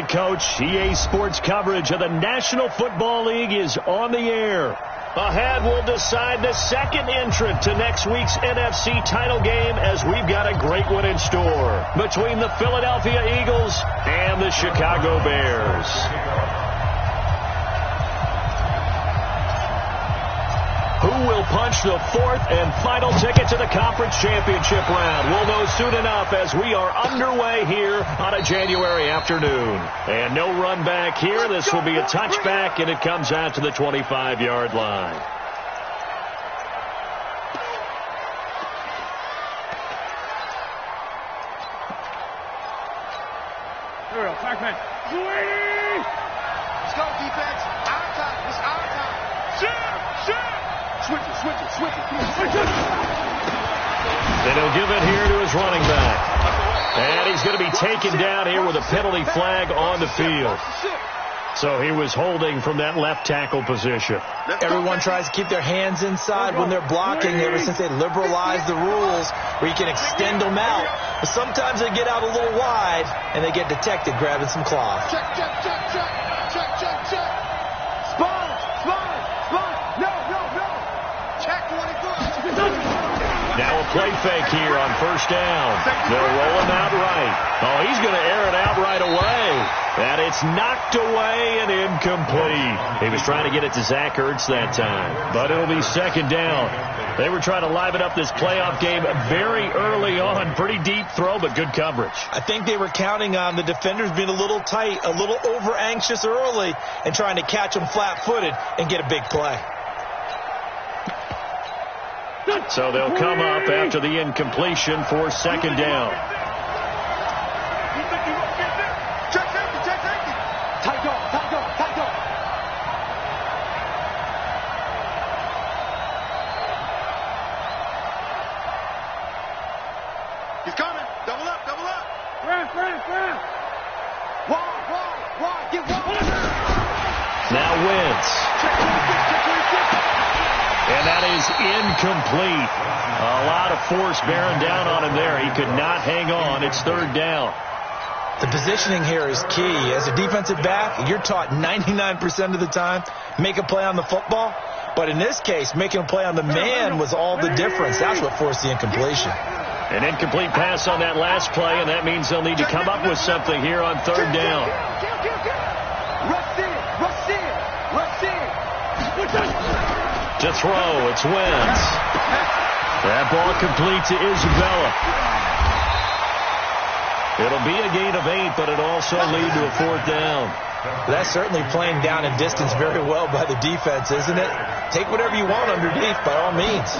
right, Coach. EA Sports coverage of the National Football League is on the air. Ahead, we'll decide the second entrant to next week's NFC title game as we've got a great one in store between the Philadelphia Eagles and the Chicago Bears. Who will punch the fourth and final ticket to the conference championship round? We'll know soon enough as we are underway here on a January afternoon. And no run back here. This will be a touchback, and it comes out to the 25-yard line. Here we go, Pac-Man. Let's go, defense. Our time. It's our time. Shit. Switch it. Then he'll give it here to his running back. And he's going to be taken down here with a penalty flag on the field. So he was holding from that left tackle position. Everyone tries to keep their hands inside when they're blocking ever since they liberalized the rules where you can extend them out. But sometimes they get out a little wide and they get detected grabbing some cloth. Check. Now a play fake here on first down. They'll roll him out right. Oh, he's going to air it out right away. And it's knocked away and incomplete. He was trying to get it to Zach Ertz that time. But it'll be second down. They were trying to liven up this playoff game very early on. Pretty deep throw, but good coverage. I think they were counting on the defenders being a little tight, a little over-anxious early, and trying to catch them flat-footed and get a big play. So they'll come up after the incompletion for second down. Check safety. Tight dog. He's coming. Double up. Run. Wide. Get wide. Now Wentz. And that is incomplete. A lot of force bearing down on him there. He could not hang on. It's third down. The positioning here is key. As a defensive back, you're taught 99% of the time, make a play on the football. But in this case, making a play on the man was all the difference. That's what forced the incompletion. An incomplete pass on that last play, and that means they'll need to come up with something here on third down. Rush in. To throw, it's Wentz. That ball complete to Isabella. It'll be a gain of 8, but it'll also lead to a fourth down. That's certainly playing down in distance very well by the defense, isn't it? Take whatever you want underneath, by all means.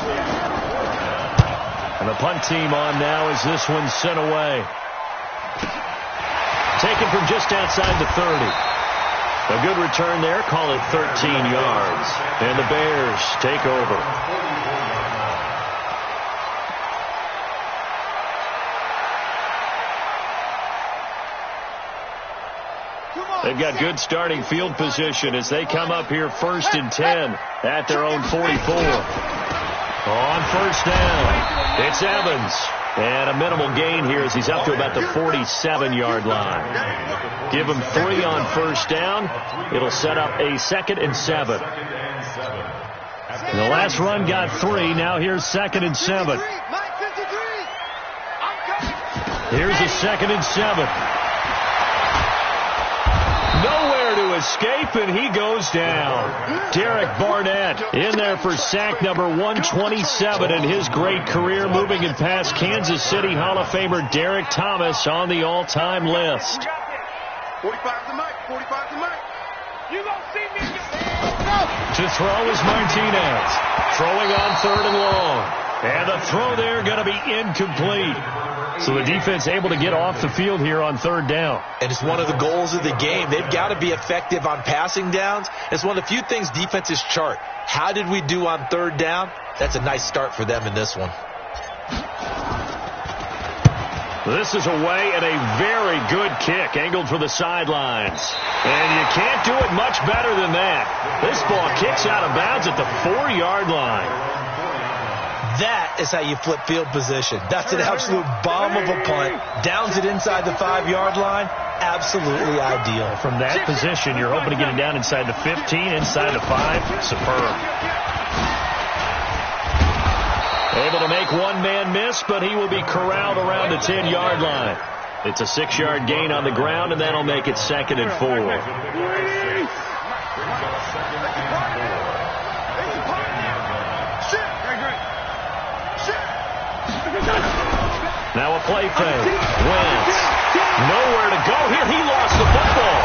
And the punt team on now as this one's sent away. Taken from just outside the 30. A good return there. Call it 13 yards. And the Bears take over. They've got good starting field position as they come up here first and 10 at their own 44. On first down, it's Evans. And a minimal gain here as he's up to about the 47-yard line. Give him 3 on first down. It'll set up a 2nd and 7. And the last run got 3. Now here's 2nd and 7. Here's a 2nd and 7. Nowhere to escape, and he goes down. Derek Barnett in there for sack number 127 in his great career, moving it past Kansas City Hall of Famer Derek Thomas on the all-time list. 45 to Mike. You gonna see me? To throw is Martinez. Throwing on third and long. And the throw there going to be incomplete. So the defense able to get off the field here on third down. And it's one of the goals of the game. They've got to be effective on passing downs. It's one of the few things defenses chart. How did we do on third down? That's a nice start for them in this one. This is away and a very good kick angled for the sidelines. And you can't do it much better than that. This ball kicks out of bounds at the 4-yard line. That is how you flip field position. That's an absolute bomb of a punt. Downs it inside the 5-yard line. Absolutely ideal. From that position, you're hoping to get it down inside the 15, inside the 5. Superb. Able to make one man miss, but he will be corralled around the 10-yard line. It's a 6-yard gain on the ground, and that'll make it 2nd and 4. Now a play fake. Wentz. Nowhere to go here. He lost the football.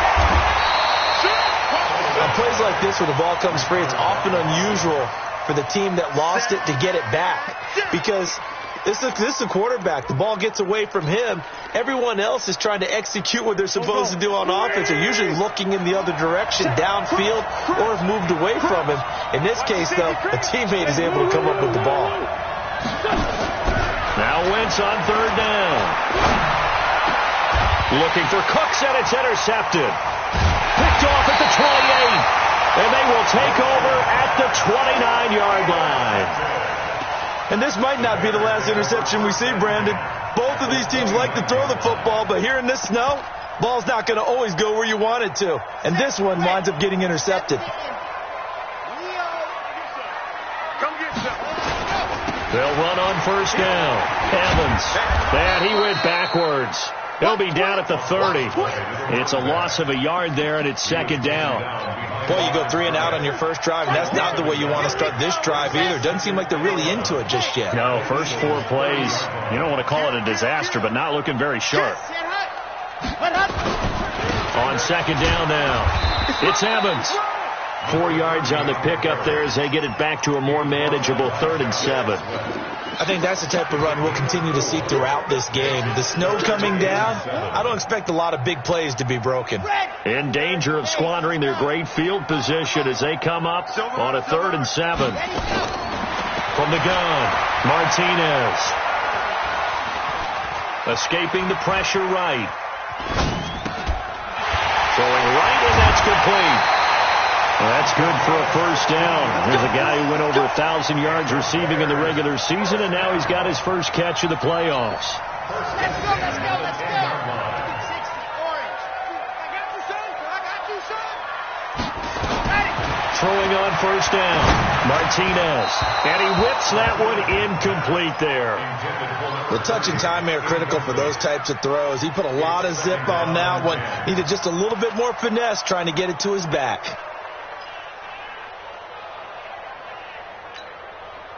On plays like this where the ball comes free, it's often unusual for the team that lost it to get it back. Because this is a quarterback. The ball gets away from him. Everyone else is trying to execute what they're supposed to do on offense. They're usually looking in the other direction, downfield, or have moved away from him. In this case, though, a teammate is able to come up with the ball. Now Wentz on 3rd down. Looking for Cooks, and it's intercepted. Picked off at the 28. And they will take over at the 29-yard line. And this might not be the last interception we see, Brandon. Both of these teams like to throw the football, but here in this snow, ball's not going to always go where you want it to. And this one winds up getting intercepted. They'll run on 1st down. Evans. And he went backwards. He'll be down at the 30. It's a loss of a yard there, and it's 2nd down. Boy, you go 3 and out on your first drive, and that's not the way you want to start this drive either. Doesn't seem like they're really into it just yet. No, first 4 plays, you don't want to call it a disaster, but not looking very sharp. On 2nd down now, it's Evans. 4 yards on the pickup there as they get it back to a more manageable 3rd and 7. I think that's the type of run we'll continue to see throughout this game. The snow coming down, I don't expect a lot of big plays to be broken. In danger of squandering their great field position as they come up on a 3rd and 7. From the gun, Martinez. Escaping the pressure right. Throwing right, and that's complete. Well, that's good for a 1st down. There's a guy who went over 1,000 yards receiving in the regular season, and now he's got his first catch of the playoffs. Let's go, let's go, let's go. 60 orange. I got you, son. Throwing on 1st down, Martinez. And he whips that one incomplete there. The touch and time are critical for those types of throws. He put a lot of zip on that one. Needed just a little bit more finesse trying to get it to his back.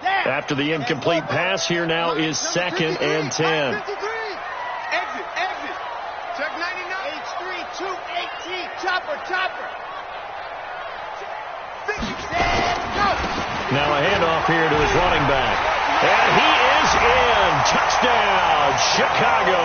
After the incomplete pass, here now is 2nd and 10. Exit. Check 99. H3, 218. Chopper. Now a handoff here to his running back. And he is in. Touchdown, Chicago.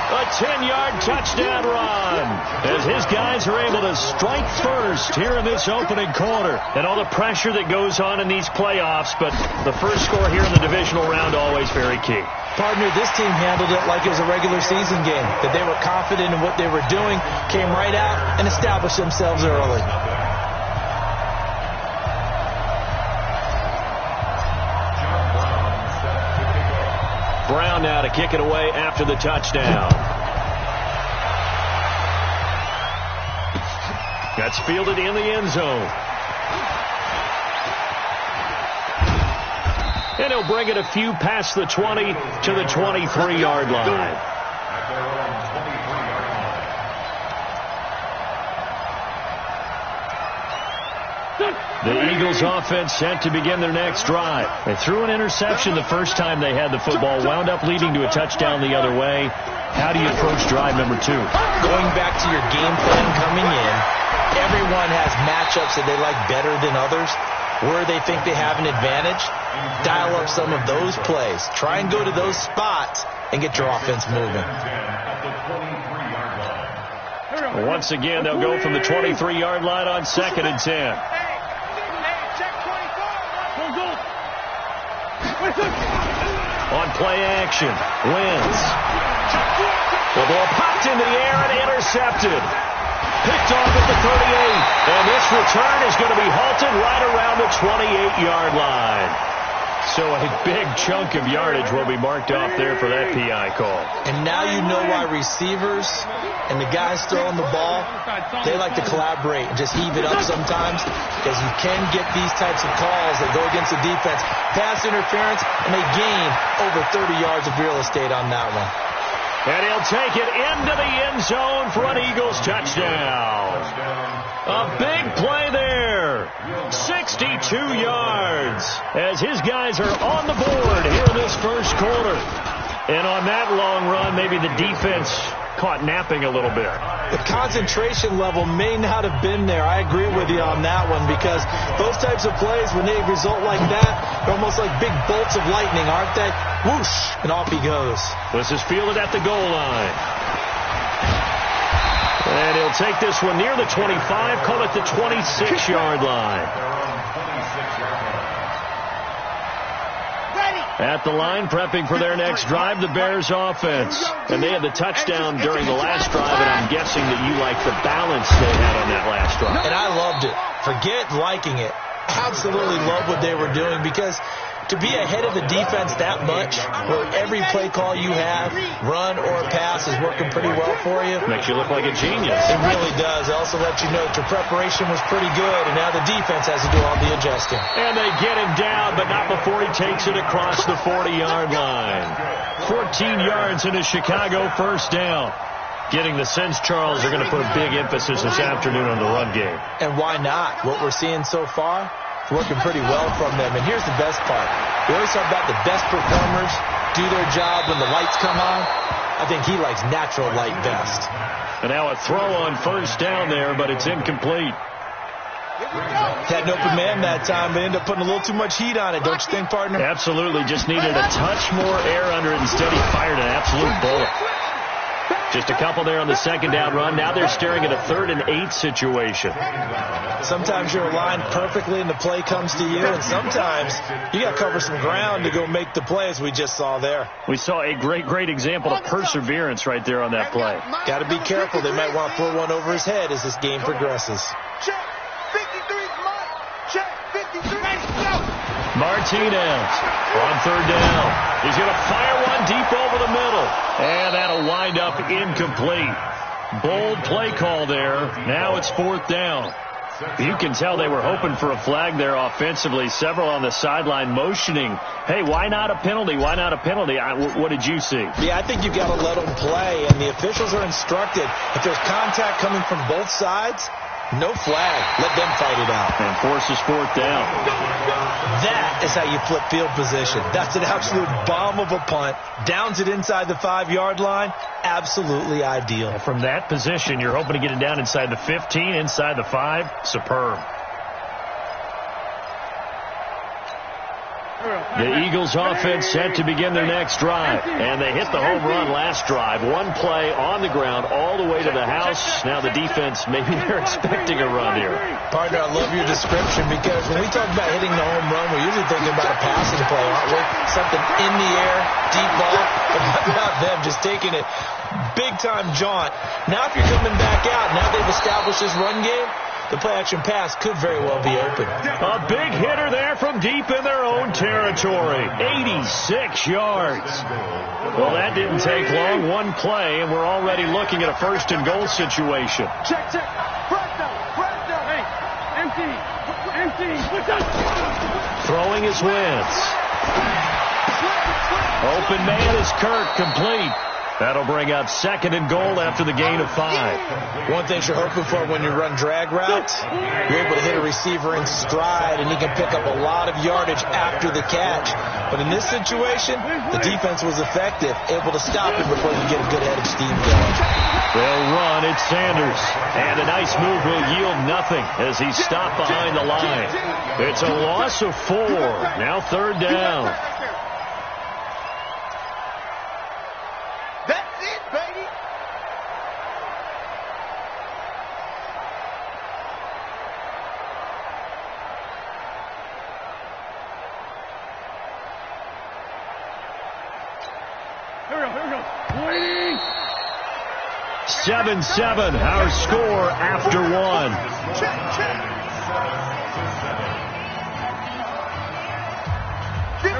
A 10-yard touchdown run as his guys are able to strike first here in this opening quarter. And all the pressure that goes on in these playoffs, but the first score here in the divisional round always very key. Partner, this team handled it like it was a regular season game, that they were confident in what they were doing, came right out and established themselves early. Brown now to kick it away after the touchdown. That's fielded in the end zone. And he'll bring it a few past the 20 to the 23-yard line. The Eagles offense set to begin their next drive. They threw an interception the first time they had the football, wound up leading to a touchdown the other way. How do you approach drive number 2? Going back to your game plan coming in, everyone has matchups that they like better than others. Where they think they have an advantage, dial up some of those plays. Try and go to those spots and get your offense moving. Once again, they'll go from the 23-yard line on 2nd and 10. On play action, Wentz. The ball popped into the air and intercepted. Picked off at the 38. And this return is going to be halted right around the 28-yard line. So a big chunk of yardage will be marked off there for that PI call. And now you know why receivers and the guys throwing the ball, they like to collaborate and just heave it up sometimes, because you can get these types of calls that go against the defense, pass interference, and they gain over 30 yards of real estate on that one. And he'll take it into the end zone for an Eagles touchdown. A big play there. 62 yards as his guys are on the board here in this first quarter. And on that long run, maybe the defense caught napping a little bit. The concentration level may not have been there. I agree with you on that one, because those types of plays, when they result like that, they're almost like big bolts of lightning, aren't they? Whoosh, and off he goes. This is fielded at the goal line. And he'll take this one near the 25, call it the 26-yard line. At the line, prepping for their next drive, the Bears offense. And they had the touchdown during the last drive, and I'm guessing that you like the balance they had on that last drive. And I loved it. Forget liking it. Absolutely love what they were doing, because to be ahead of the defense that much, where every play call you have, run or pass, is working pretty well for you. Makes you look like a genius. It really does. It also lets you know that your preparation was pretty good, and now the defense has to do all the adjusting. And they get him down, but not before he takes it across the 40-yard line. 14 yards into Chicago, first down. Getting the sense, Charles, they're going to put a big emphasis this afternoon on the run game. And why not? What we're seeing so far, working pretty well from them. And here's the best part. We always talk about the best performers do their job when the lights come on. I think he likes natural light best. And now a throw on first down there, but it's incomplete. Had an open man that time, but ended up putting a little too much heat on it, don't you think, partner? Absolutely. Just needed a touch more air under it. Instead, he fired an absolute bullet. Just a couple there on the second down run. Now they're staring at a 3rd and 8 situation. Sometimes you're aligned perfectly and the play comes to you, and sometimes you got to cover some ground to go make the play, as we just saw there. We saw a great example of perseverance right there on that play. Got to be careful. They might want to throw one over his head as this game progresses. Check. 53's mine. Check. 53. Martinez on 3rd down. He's going to fire one deep over the middle. And that'll wind up incomplete. Bold play call there. Now it's 4th down. You can tell they were hoping for a flag there offensively. Several on the sideline motioning, hey, why not a penalty? Why not a penalty? What did you see? Yeah, I think you've got to let them play. And the officials are instructed, if there's contact coming from both sides, no flag. Let them fight it out. And forces 4th down. That is how you flip field position. That's an absolute bomb of a punt. Downs it inside the 5-yard line. Absolutely ideal. And from that position, you're hoping to get it down inside the 15, inside the 5. Superb. The Eagles offense set to begin their next drive. And they hit the home run last drive. One play on the ground all the way to the house. Now the defense, maybe they're expecting a run here. Partner, I love your description, because when we talk about hitting the home run, we're usually thinking about a passing play, aren't we? Something in the air, deep ball, but not them just taking it. Big-time jaunt. Now if you're coming back out, now they've established this run game, the play-action pass could very well be open. A big hitter there from deep in their own territory. 86 yards. Well, that didn't take long. One play, and we're already looking at a 1st and goal situation. Check. Presto. Hey, empty. Throwing is Wentz. Open man is Kirk, complete. That'll bring up 2nd and goal after the gain of 5. One thing you're hoping for when you run drag routes, you're able to hit a receiver in stride, and he can pick up a lot of yardage after the catch. But in this situation, the defense was effective, able to stop him before he could get a good head of steam going. They'll run. It's Sanders. And a nice move will yield nothing as he's stopped behind the line. It's a loss of 4. Now 3rd down. Here we go. 7-7, our score after 1.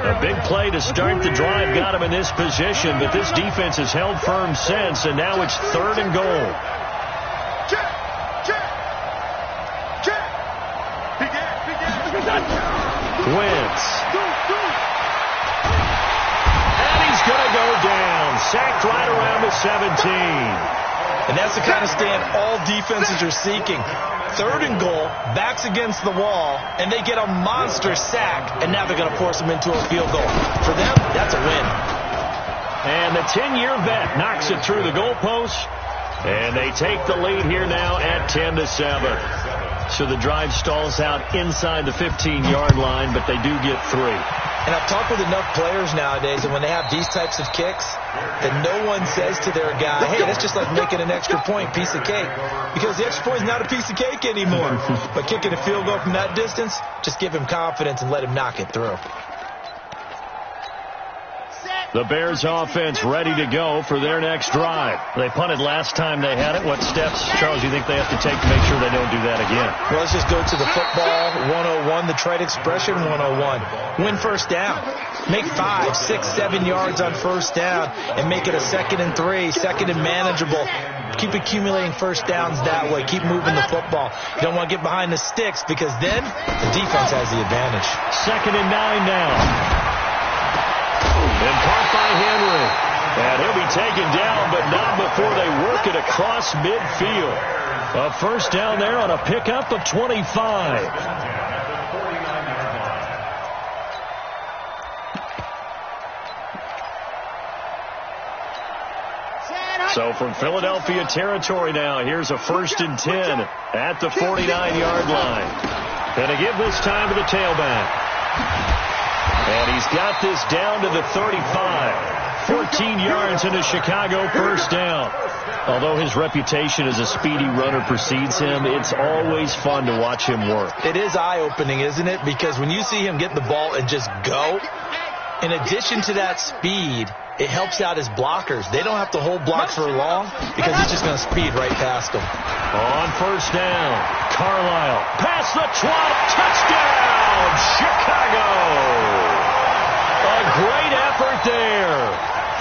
A big play to start the drive got him in this position, but this defense has held firm since, and now it's 3rd and goal. Wentz. And he's going to go down. Sacked right around the 17. And that's the kind of stand all defenses are seeking. 3rd and goal, backs against the wall, and they get a monster sack, and now they're going to force them into a field goal. For them, that's a win. And the 10-year vet knocks it through the goalpost, and they take the lead here now at 10-7. So the drive stalls out inside the 15-yard line, but they do get 3. And I've talked with enough players nowadays, and when they have these types of kicks, that no one says to their guy, hey, that's just like making an extra point, piece of cake. Because the extra point is not a piece of cake anymore. But kicking a field goal from that distance, just give him confidence and let him knock it through. The Bears offense ready to go for their next drive. They punted last time they had it. What steps, Charles, do you think they have to take to make sure they don't do that again? Well, let's just go to the football 101, the trade expression 101. Win first down. Make 5, 6, 7 yards on first down and make it a 2nd and 3, 2nd and manageable. Keep accumulating first downs that way. Keep moving the football. You don't want to get behind the sticks because then the defense has the advantage. 2nd and 9 now. And caught by Henry. And he'll be taken down, but not before they work it across midfield. A first down there on a pickup of 25. So from Philadelphia territory now, here's a 1st and 10 at the 49-yard line. And to give this time to the tailback. And he's got this down to the 35. 14 yards into Chicago, first down. Although his reputation as a speedy runner precedes him, it's always fun to watch him work. It is eye-opening, isn't it? Because when you see him get the ball and just go, in addition to that speed, it helps out his blockers. They don't have to hold blocks for long because he's just going to speed right past them. On first down, Carlisle. Past the 12, touchdown, Chicago. A great effort there.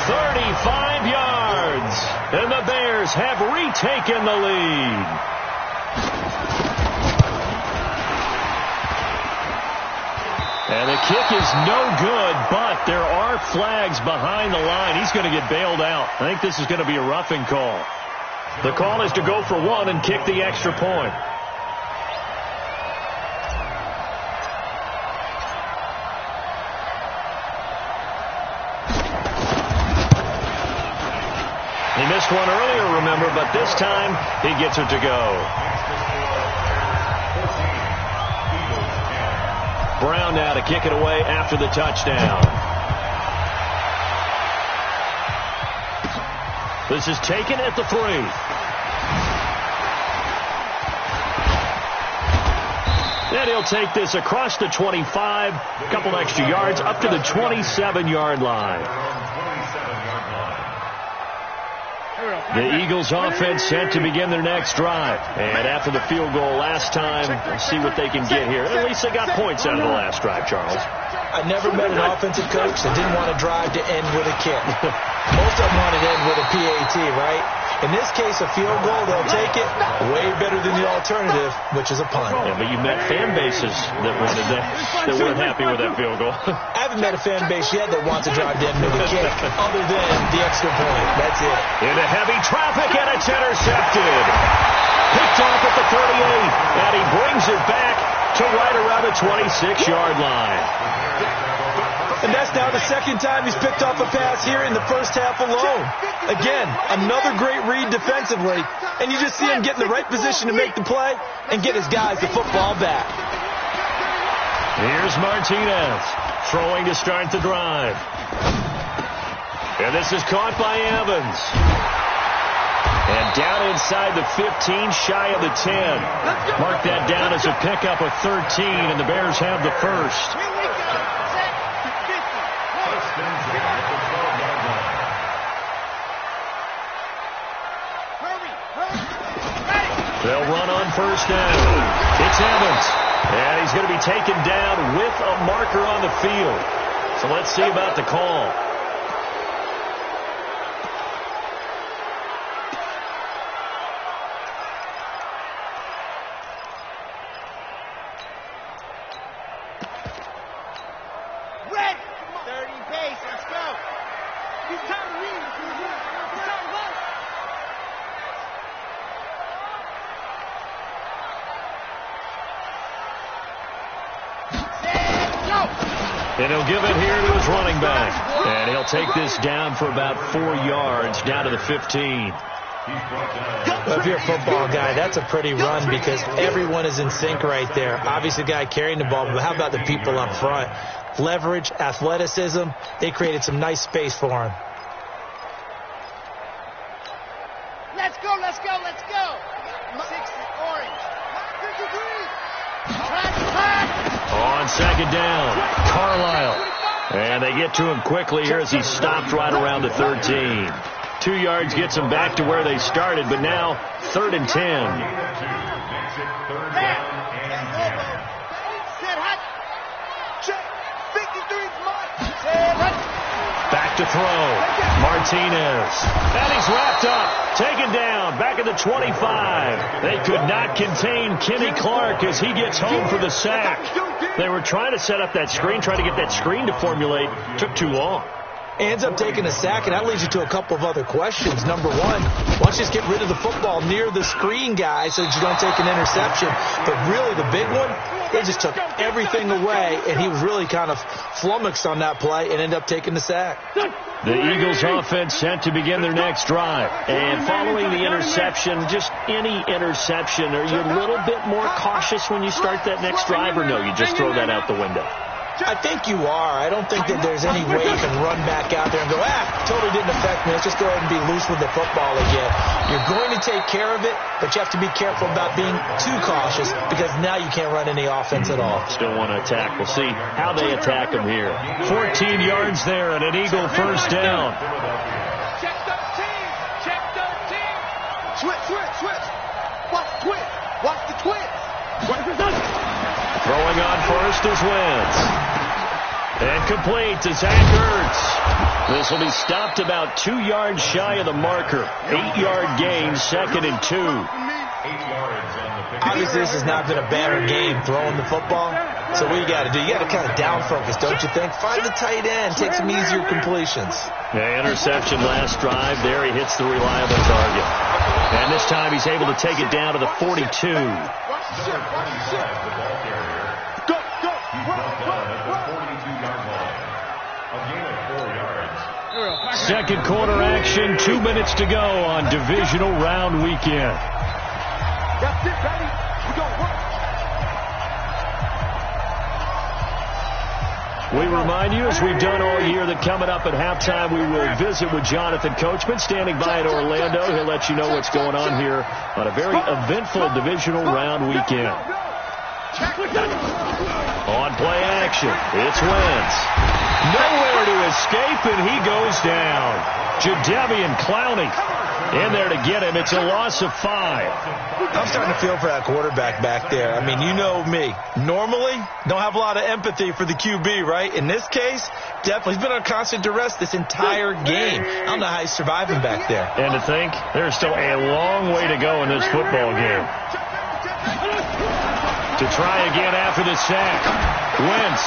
35 yards. And the Bears have retaken the lead. And the kick is no good, but there are flags behind the line. He's going to get bailed out. I think this is going to be a roughing call. The call is to go for 1 and kick the extra point. He missed one earlier, remember, but this time he gets it to go. Brown now to kick it away after the touchdown. This is taken at the 3. And he'll take this across the 25, a couple extra yards, up to the 27-yard line. The Eagles offense set to begin their next drive. And after the field goal last time, we'll see what they can get here. At least they got points out of the last drive, Charles. I never met an offensive coach that didn't want to drive to end with a kick. Most of them want to end with a PAT, right? In this case, a field goal, they'll take it way better than the alternative, which is a punt. Yeah, but you met fan bases that wanted that weren't happy with that field goal. I haven't met a fan base yet that wants to drive to end with a kick, other than the extra point. That's it. Into heavy traffic, and it's intercepted. Picked off at the 38, and he brings it back to right around the 26-yard line. And that's now the second time he's picked off a pass here in the first half alone. Again, another great read defensively, and you just see him get in the right position to make the play and get his guys the football back. Here's Martinez throwing to start the drive. And this is caught by Evans. And down inside the 15, shy of the 10. Mark that down as a pickup of 13, and the Bears have the first. They'll run on first down. It's Evans. And he's going to be taken down with a marker on the field. So let's see about the call. Red! 30 pace, let's go! It's time to leave! It's time to go! And he'll give it here to his running back. And he'll take this down for about 4 yards, down to the 15. Well, if you're a football guy, that's a pretty run because everyone is in sync right there. Obviously, the guy carrying the ball, but how about the people up front? Leverage, athleticism, they created some nice space for him. Let's go, let's go, let's go! 60 orange. On second down, Carlisle. And they get to him quickly here as he stopped right around the 13. 2 yards gets them back to where they started, but now 3rd and 10. Back to throw. Martinez. And he's wrapped up. Taken down. Back at the 25. They could not contain Kenny Clark as he gets home for the sack. They were trying to set up that screen, trying to get that screen to formulate. Took too long. Ends up taking a sack, and that leads you to a couple of other questions. Number one, why don't you just get rid of the football near the screen guy so that you don't take an interception? But really, the big one, they just took everything away, and he was really kind of flummoxed on that play and ended up taking the sack. The Eagles offense set to begin their next drive. And following the interception, just any interception, are you a little bit more cautious when you start that next drive, or no, you just throw that out the window? I think you are. I don't think that there's any way you can run back out there and go, totally didn't affect me. Let's just go ahead and be loose with the football again. You're going to take care of it, but you have to be careful about being too cautious because now you can't run any offense at all. Still want to attack. We'll see how they attack them here. 14 yards there and an Eagle first down. Check 13. Check 13. Switch. Watch the twist. Watch the twist. Throwing on first is Wentz. And complete to Zach Ertz. This will be stopped about 2 yards shy of the marker. 8-yard gain, 2nd and 2. Obviously, this has not been a banner game throwing the football. So what you got to do, you got to kind of down focus, don't you think? Find the tight end, take some easier completions. The interception last drive. There he hits the reliable target. And this time he's able to take it down to the 42. Second quarter action, 2 minutes to go on divisional round weekend. That's it, baby. We gonna work. We remind you, as we've done all year, that coming up at halftime, we will visit with Jonathan Coachman, standing by in Orlando. He'll let you know what's going on here on a very eventful divisional round weekend. On play action, it's Wentz. Nowhere to escape, and he goes down. Jadeveon Clowney in there to get him. It's a loss of 5. I'm starting to feel for that quarterback back there. I mean, you know me. Normally, don't have a lot of empathy for the QB, right? In this case, definitely. He's been on constant duress this entire game. I don't know how he's surviving back there. And to think, there's still a long way to go in this football game. To try again after the sack. Wentz.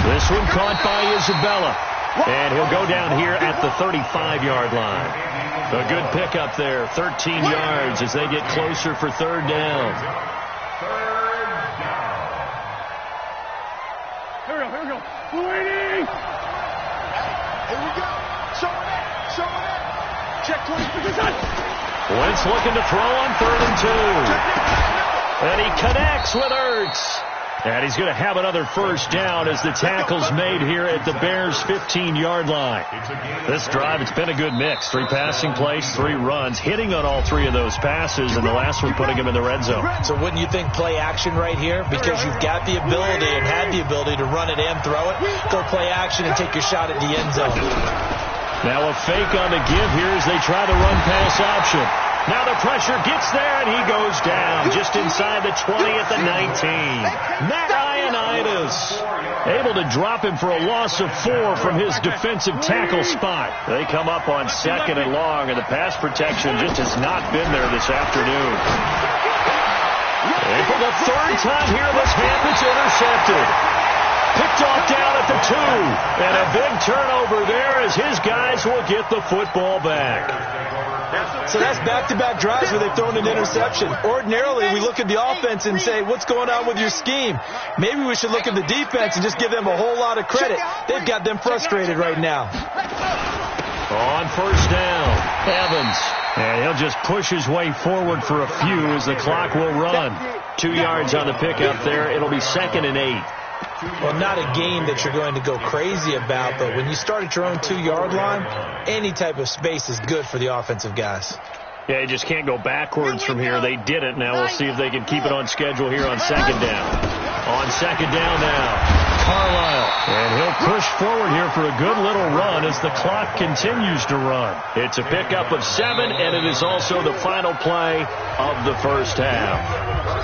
This one caught by Isabella. And he'll go down here at the 35-yard line. A good pickup there, 13 yards as they get closer for 3rd down. Here we go. We're waiting. Here we go. Show it. Check 20. Wentz looking to throw on 3rd and 2. And he connects with Ertz. And he's going to have another first down as the tackle's made here at the Bears' 15-yard line. This drive, it's been a good mix. 3 passing plays, 3 runs, hitting on all 3 of those passes, and the last one putting him in the red zone. So wouldn't you think play action right here? Because you've got the ability and had the ability to run it and throw it. Go play action and take your shot at the end zone. Now a fake on the give here as they try the run-pass option. Now the pressure gets there, and he goes down just inside the 20 at the 19. Matt Ioannidis able to drop him for a loss of 4 from his defensive tackle spot. They come up on 2nd and long, and the pass protection just has not been there this afternoon. And for the 3rd time here this half, it's intercepted. Picked off down at the 2. And a big turnover there as his guys will get the football back. So that's back-to-back drives where they've thrown an interception. Ordinarily, we look at the offense and say, what's going on with your scheme? Maybe we should look at the defense and just give them a whole lot of credit. They've got them frustrated right now. On 1st down, Evans. And he'll just push his way forward for a few as the clock will run. 2 yards on the pickup there. It'll be 2nd and 8. Well, not a game that you're going to go crazy about, but when you start at your own 2-yard line, any type of space is good for the offensive guys. Yeah, you just can't go backwards from here. They did it. Now we'll see if they can keep it on schedule here on 2nd down. On 2nd down now, Carlisle. And he'll push forward here for a good little run as the clock continues to run. It's a pickup of 7, and it is also the final play of the first half.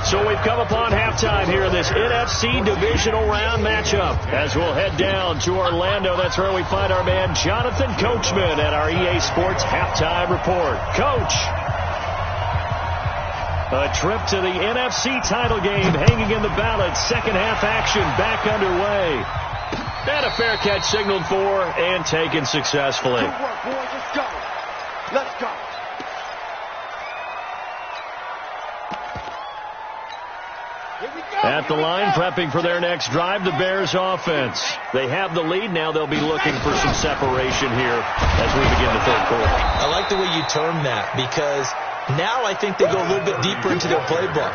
So we've come upon halftime here in this NFC divisional round matchup. As we'll head down to Orlando, that's where we find our man Jonathan Coachman at our EA Sports Halftime Report. Coach. A trip to the NFC title game hanging in the balance. 2nd half action back underway. And a fair catch signaled for and taken successfully. Good work, boys. Let's go. Let's go. At the line, prepping for their next drive, the Bears offense. They have the lead. Now they'll be looking for some separation here as we begin the 3rd quarter. I like the way you term that because now I think they go a little bit deeper into their playbook.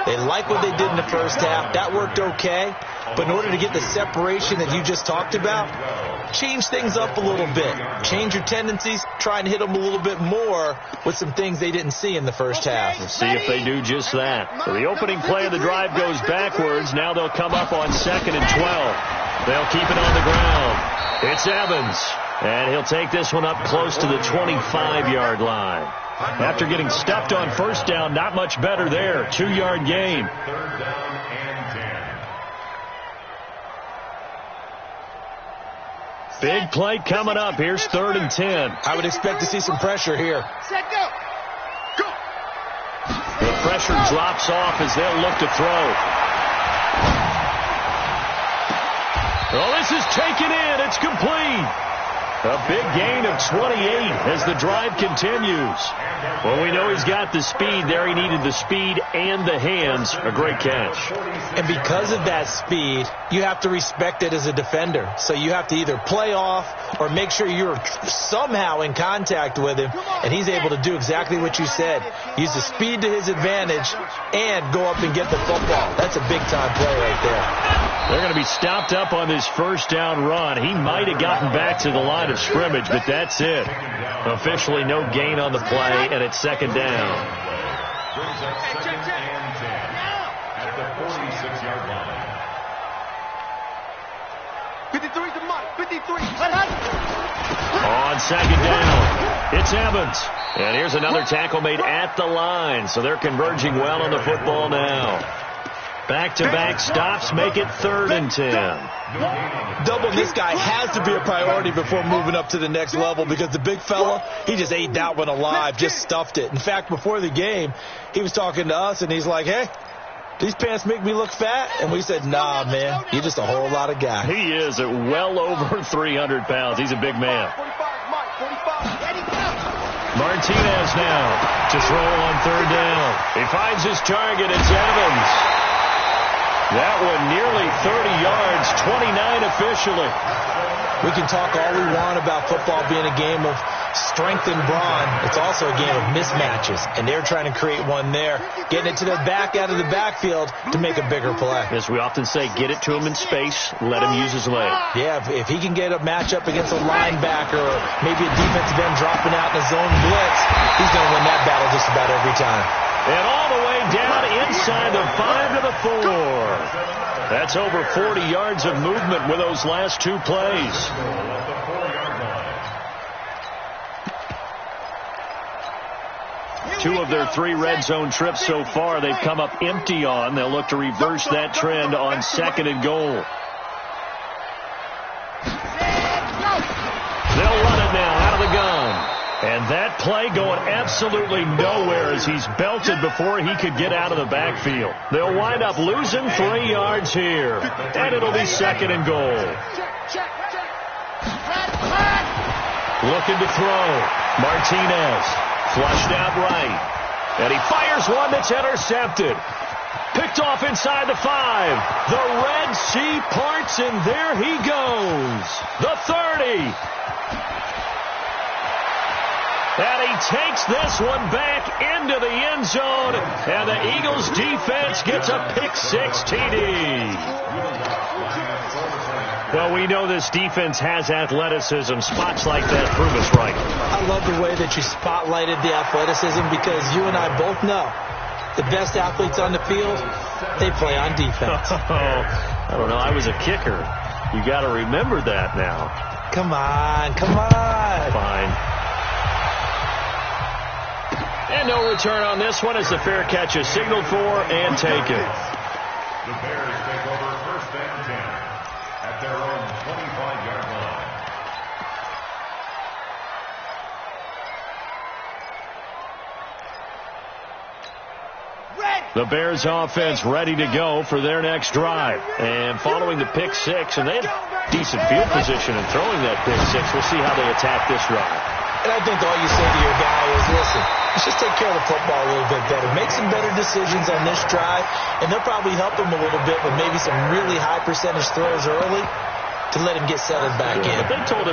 They like what they did in the first half. That worked okay. But in order to get the separation that you just talked about, change things up a little bit. Change your tendencies. Try and hit them a little bit more with some things they didn't see in the first half. We'll see if they do just that. So the opening play of the drive goes backwards. Now they'll come up on 2nd and 12. They'll keep it on the ground. It's Evans. And he'll take this one up close to the 25-yard line. After getting stuffed on 1st down, not much better there. 2-yard gain. 3rd down and 10. Big play coming up. Here's 3rd and 10. I would expect to see some pressure here. Set, go. Go. The pressure drops off as they'll look to throw. Oh, this is taken in. It's complete. A big gain of 28 as the drive continues. Well, we know he's got the speed there. He needed the speed and the hands. A great catch. And because of that speed, you have to respect it as a defender. So you have to either play off or make sure you're somehow in contact with him. And he's able to do exactly what you said. Use the speed to his advantage and go up and get the football. That's a big-time play right there. They're going to be stopped up on this 1st down run. He might have gotten back to the line of scrimmage, but that's it. Officially no gain on the play, and it's 2nd down. Brings up 2nd and 10 at the 46-yard line. 53 to Mike. 53. On 2nd down, it's Evans. And here's another tackle made at the line, so they're converging well on the football now. Back-to-back stops make it 3rd and 10. Doubling this guy has to be a priority before moving up to the next level because the big fella, he just ate that one alive, just stuffed it. In fact, before the game, he was talking to us, and he's like, hey, these pants make me look fat? And we said, nah, man, you're just a whole lot of guy. He is at well over 300 pounds. He's a big man. 45. Martinez now to throw on 3rd down. He finds his target. It's Evans. That one nearly 30 yards, 29 officially. We can talk all we want about football being a game of strength and brawn. It's also a game of mismatches, and they're trying to create one there, getting it to the back out of the backfield to make a bigger play. As we often say, get it to him in space, let him use his leg. Yeah, if he can get a matchup against a linebacker or maybe a defensive end dropping out in a zone blitz, he's going to win that battle just about every time. And all the way down inside the 5 to the 4. That's over 40 yards of movement with those last 2 plays. 2 of their 3 red zone trips so far, they've come up empty on. They'll look to reverse that trend on 2nd and goal. They'll run it now out of the gun. And that play going absolutely nowhere as he's belted before he could get out of the backfield. They'll wind up losing 3 yards here. And it'll be 2nd and goal. Looking to throw. Martinez flushed out right. And he fires one that's intercepted. Picked off inside the 5. The Red Sea parts, and there he goes. The 30. And he takes this one back into the end zone. And the Eagles defense gets a pick-6 TD. Well, we know this defense has athleticism. Spots like that prove us right. I love the way that you spotlighted the athleticism because you and I both know the best athletes on the field, they play on defense. I don't know. I was a kicker. You got to remember that now. Come on, come on. Fine. And no return on this one as the fair catch is signaled for and taken. The Bears take over 1st and 10 at their own 25-yard line. The Bears offense ready to go for their next drive. And following the pick-6, and they had decent field position in throwing that pick-6. We'll see how they attack this drive. And I think all you say to your guy is, listen, let's just take care of the football a little bit better. Make some better decisions on this drive, and they'll probably help him a little bit with maybe some really high percentage throws early to let him get settled back in. But they told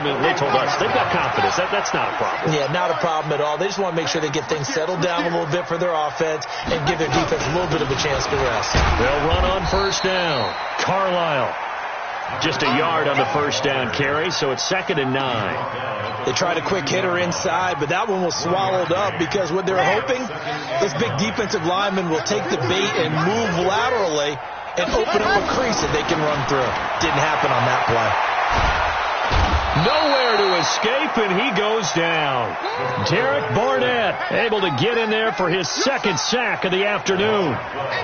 us, they've got confidence. That's not a problem. Yeah, not a problem at all. They just want to make sure they get things settled down a little bit for their offense and give their defense a little bit of a chance to rest. They'll run on 1st down. Carlisle. Just a yard on the 1st down carry, so it's 2nd and 9. They tried a quick hitter inside, but that one was swallowed up because what they're hoping, this big defensive lineman will take the bait and move laterally and open up a crease that they can run through. Didn't happen on that play. Nowhere to escape, and he goes down. Derek Barnett able to get in there for his 2nd sack of the afternoon.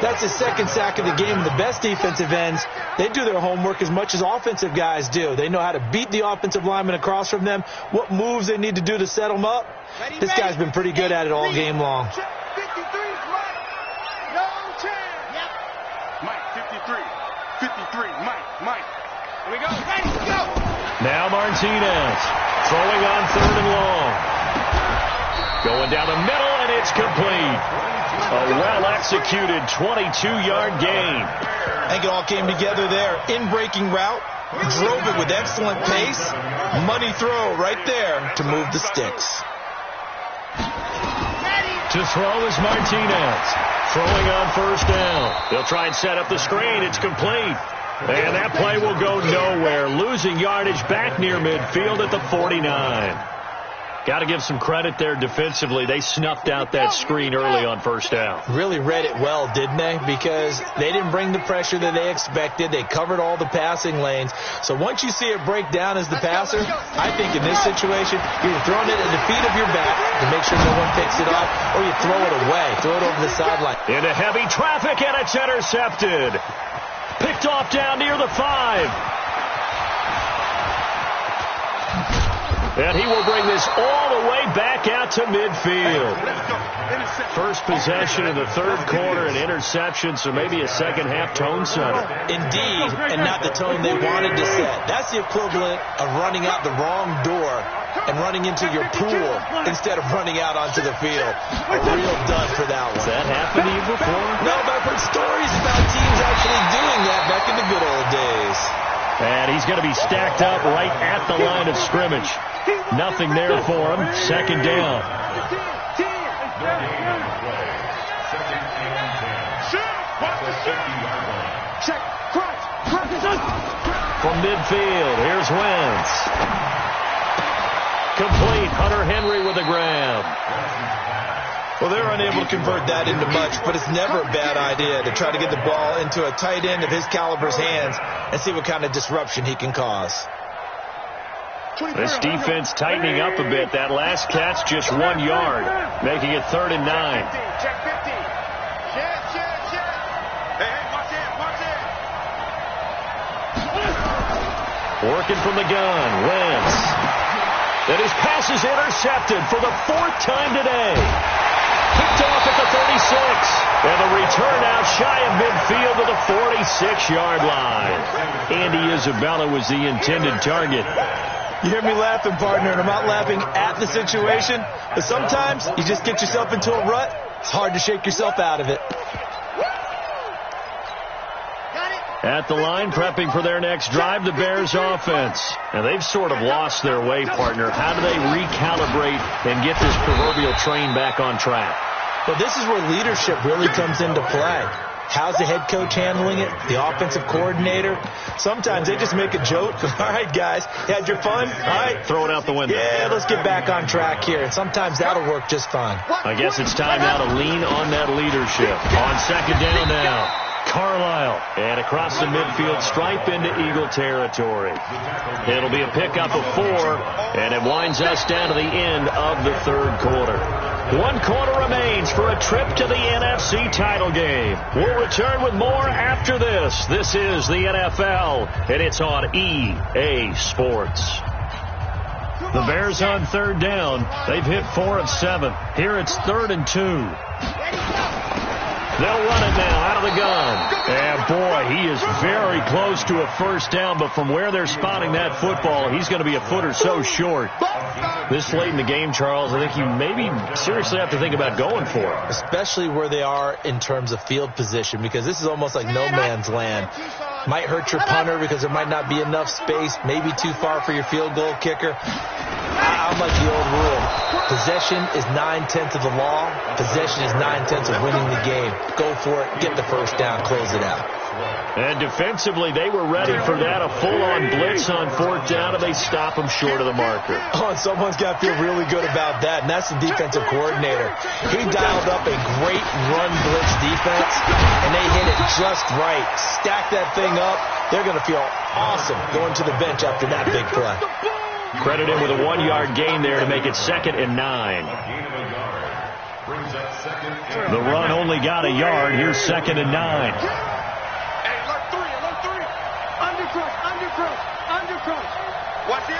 That's his 2nd sack of the game. The best defensive ends, they do their homework as much as offensive guys do. They know how to beat the offensive lineman across from them, what moves they need to do to set them up. This guy's been pretty good at it all game long. 53 Mike. No chance. Yep. Mike, 53. Mike. Here we go. Ready, go. Now Martinez throwing on 3rd and long. Going down the middle, and it's complete. A well-executed 22-yard gain. I think it all came together there. In-breaking route, drove it with excellent pace. Money throw right there to move the sticks. To throw is Martinez. Throwing on 1st down. They'll try and set up the screen. It's complete. And that play will go nowhere. Losing yardage back near midfield at the 49. Got to give some credit there defensively. They snuffed out that screen early on 1st down. Really read it well, didn't they? Because they didn't bring the pressure that they expected. They covered all the passing lanes. So once you see it break down as the passer, I think in this situation, you're throwing it at the feet of your back to make sure no one picks it up, or you throw it away, throw it over the sideline. Into heavy traffic, and it's intercepted. Picked off down near the 5. And he will bring this all the way back out to midfield. First possession of the 3rd quarter, an interception, so maybe a second-half tone setter. Indeed, and not the tone they wanted to set. That's the equivalent of running out the wrong door and running into your pool instead of running out onto the field. A real dud for that one. Has that happened to you before? No, but I've heard stories about teams actually doing that back in the good old days. And he's going to be stacked up right at the line of scrimmage. Nothing there for him. 2nd down. From midfield, here's Wentz. Complete. Hunter Henry with a grab. Well, they're unable to convert that into much, but it's never a bad idea to try to get the ball into a tight end of his caliber's hands and see what kind of disruption he can cause. This defense tightening up a bit. That last catch just 1 yard, making it 3rd and 9. Check 50. Shit. Hey, watch it. Working from the gun, Wentz. And his pass is intercepted for the 4th time today. Picked off at the 36. And the return out shy of midfield to the 46-yard line. Andy Isabella was the intended target. You hear me laughing, partner, and I'm not laughing at the situation, but sometimes you just get yourself into a rut. It's hard to shake yourself out of it. At the line, prepping for their next drive, the Bears offense. And they've sort of lost their way, partner. How do they recalibrate and get this proverbial train back on track? Well, this is where leadership really comes into play. How's the head coach handling it? The offensive coordinator? Sometimes they just make a joke. All right, guys, you had your fun? All right. Throw it out the window. Yeah, let's get back on track here. And sometimes that'll work just fine. I guess it's time now to lean on that leadership. On 2nd down now. Carlisle, and across the midfield stripe into Eagle territory. It'll be a pickup of 4, and it winds us down to the end of the 3rd quarter. 1 quarter remains for a trip to the NFC title game. We'll return with more after this. This is the NFL, and it's on EA Sports. The Bears on 3rd down. They've hit 4 of 7. Here it's 3rd and 2. They'll run it now out of the gun. And, boy, he is very close to a 1st down, but from where they're spotting that football, he's going to be a foot or so short. This late in the game, Charles, I think you maybe seriously have to think about going for it. Especially where they are in terms of field position, because this is almost like no man's land. Might hurt your punter because there might not be enough space, maybe too far for your field goal kicker. I'm like the old rule. Possession is 9/10 of the law. Possession is 9/10 of winning the game. Go for it. Get the 1st down. Close it out. And defensively, they were ready for that. A full-on blitz on 4th down, and they stop them short of the marker. Oh, and someone's got to feel really good about that, and that's the defensive coordinator. He dialed up a great run blitz defense, and they hit it just right. Stack that thing up. They're going to feel awesome going to the bench after that big play. Credit him with a 1-yard gain there to make it 2nd and 9. The run only got a yard. Here's 2nd and 9. Hey, alert 3. Undercrush. Watch it.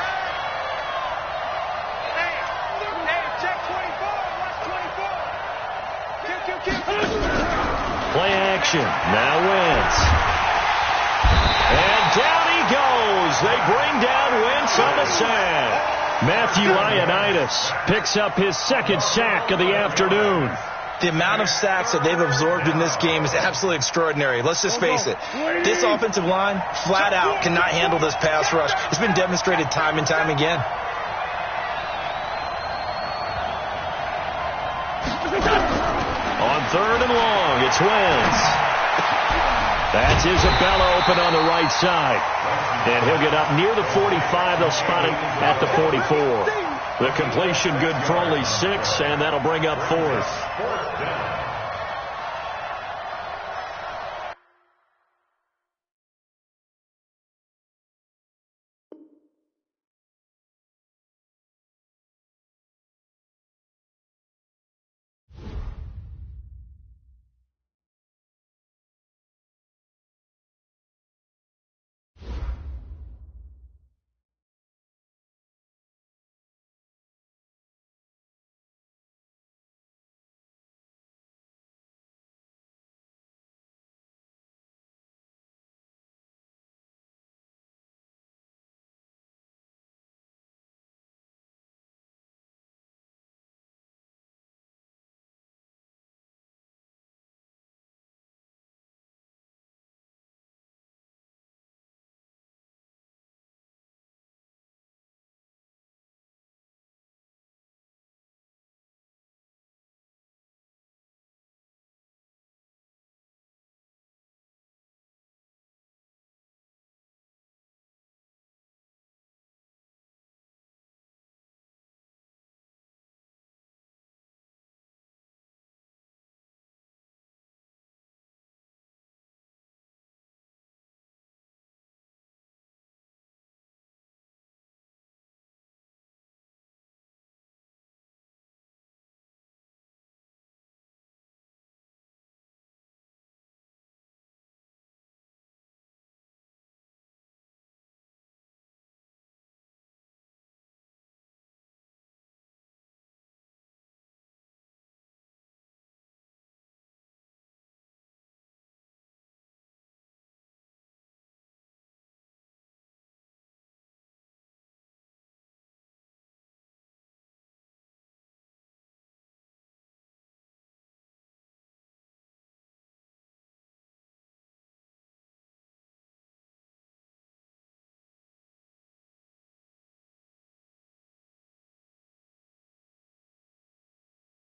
Hey, check 24. Watch 24. Play action. Now Wentz. And down he goes. They bring down Wentz on the sack. Matthew Ioannidis picks up his 2nd sack of the afternoon. The amount of sacks that they've absorbed in this game is absolutely extraordinary. Let's just face it. This offensive line, flat out, cannot handle this pass rush. It's been demonstrated time and time again. On 3rd and long, it's Wentz. That's Isabella open on the right side. And he'll get up near the 45. They'll spot it at the 44. The completion good for only 6, and that'll bring up 4th.